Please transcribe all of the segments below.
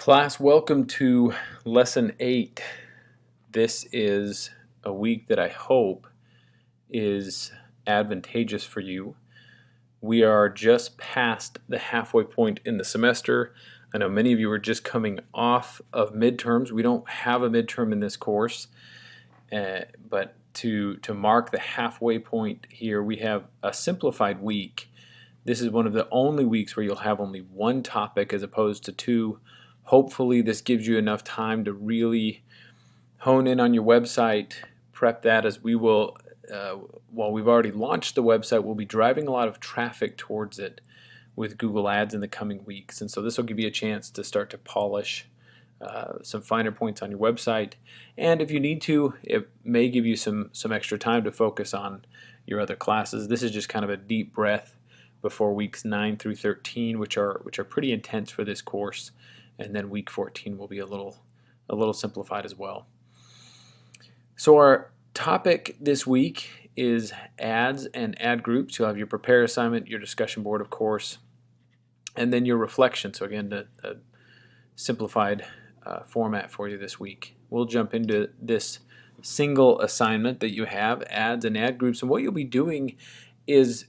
Class, welcome to Lesson 8. This is a week that I hope is advantageous for you. We are just past the halfway point in the semester. I know many of you are just coming off of midterms. We don't have a midterm in this course, but to mark the halfway point here, we have a simplified week. This is one of the only weeks where you'll have only one topic as opposed to two. Hopefully this gives you enough time to really hone in on your website, prep that, as we will, while we've already launched the website, we'll be driving a lot of traffic towards it with Google Ads in the coming weeks. And so this will give you a chance to start to polish some finer points on your website. And if you need to, it may give you some extra time to focus on your other classes. This is just kind of a deep breath before weeks 9 through 13, which are pretty intense for this course. And then week 14 will be a little simplified as well. So our topic this week is ads and ad groups. You'll have your prepare assignment, your discussion board, of course, and then your reflection. So again, a simplified format for you this week. We'll jump into this single assignment that you have, ads and ad groups, and what you'll be doing is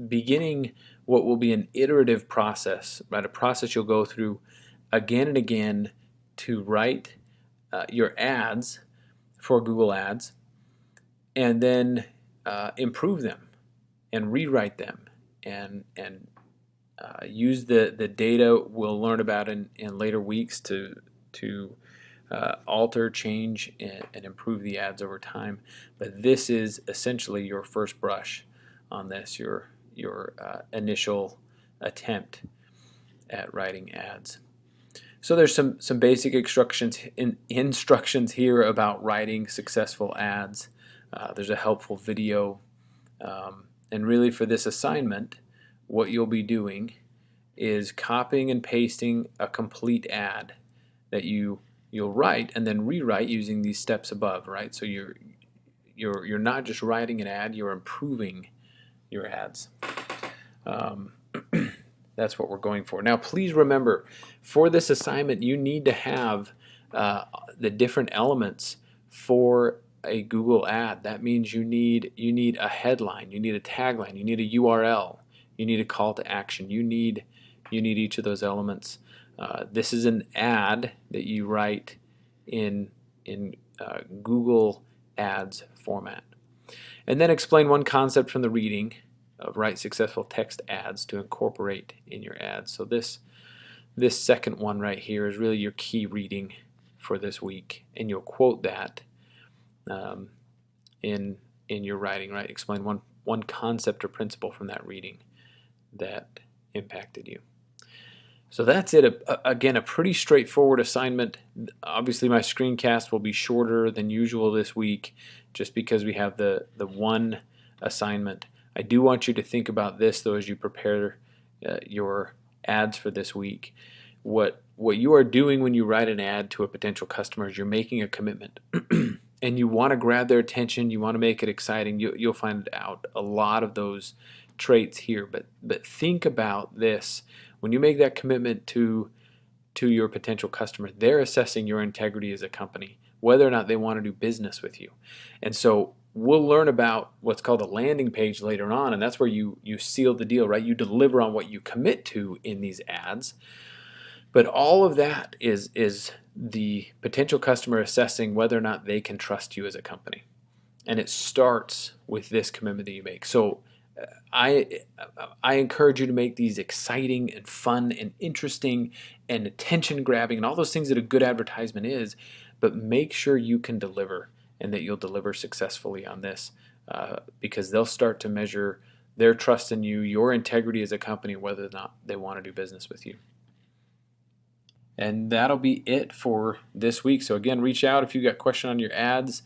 beginning what will be an iterative process, right? A process you'll go through again and again to write your ads for Google Ads, and then improve them and rewrite them and use the data we'll learn about in later weeks to alter, change, and improve the ads over time. But this is essentially your first brush on this, your initial attempt at writing ads. So there's some basic instructions here about writing successful ads. There's a helpful video, and really for this assignment, what you'll be doing is copying and pasting a complete ad that you'll write and then rewrite using these steps above, right? So you're not just writing an ad, you're improving your ads. That's what we're going for. Now, please remember, for this assignment, you need to have the different elements for a Google ad. That means you need a headline, you need a tagline, you need a URL, you need a call to action. You need each of those elements. This is an ad that you write in Google Ads format, and then explain one concept from the reading of write successful text ads to incorporate in your ads. So this second one right here is really your key reading for this week, and you'll quote that in your writing, right? Explain one concept or principle from that reading that impacted you. So that's it. Again, a pretty straightforward assignment. Obviously, my screencast will be shorter than usual this week just because we have the one assignment. I do want you to think about this, though, as you prepare your ads for this week. What you are doing when you write an ad to a potential customer is you're making a commitment. And you want to grab their attention. You want to make it exciting. You'll find out a lot of those traits here. But think about this. When you make that commitment to your potential customer, they're assessing your integrity as a company, whether or not they want to do business with you. And so we'll learn about what's called a landing page later on, and that's where you seal the deal, right? You deliver on what you commit to in these ads. But all of that is the potential customer assessing whether or not they can trust you as a company. And it starts with this commitment that you make. So I encourage you to make these exciting and fun and interesting and attention-grabbing and all those things that a good advertisement is, but make sure you can deliver and that you'll deliver successfully on this because they'll start to measure their trust in you, your integrity as a company, whether or not they want to do business with you. And that'll be it for this week. So again, reach out if you've got a question on your ads,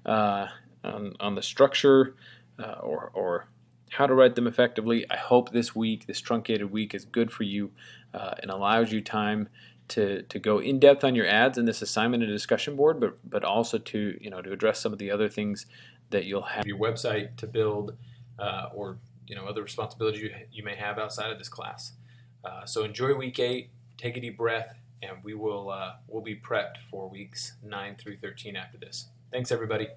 on the structure or how to write them effectively. I hope this week, this truncated week, is good for you and allows you time to go in depth on your ads in this assignment and discussion board, but also to address some of the other things that you'll have your website to build or other responsibilities you may have outside of this class. So enjoy week 8. Take a deep breath. and we'll be prepped for weeks 9 through 13 after this. Thanks, everybody.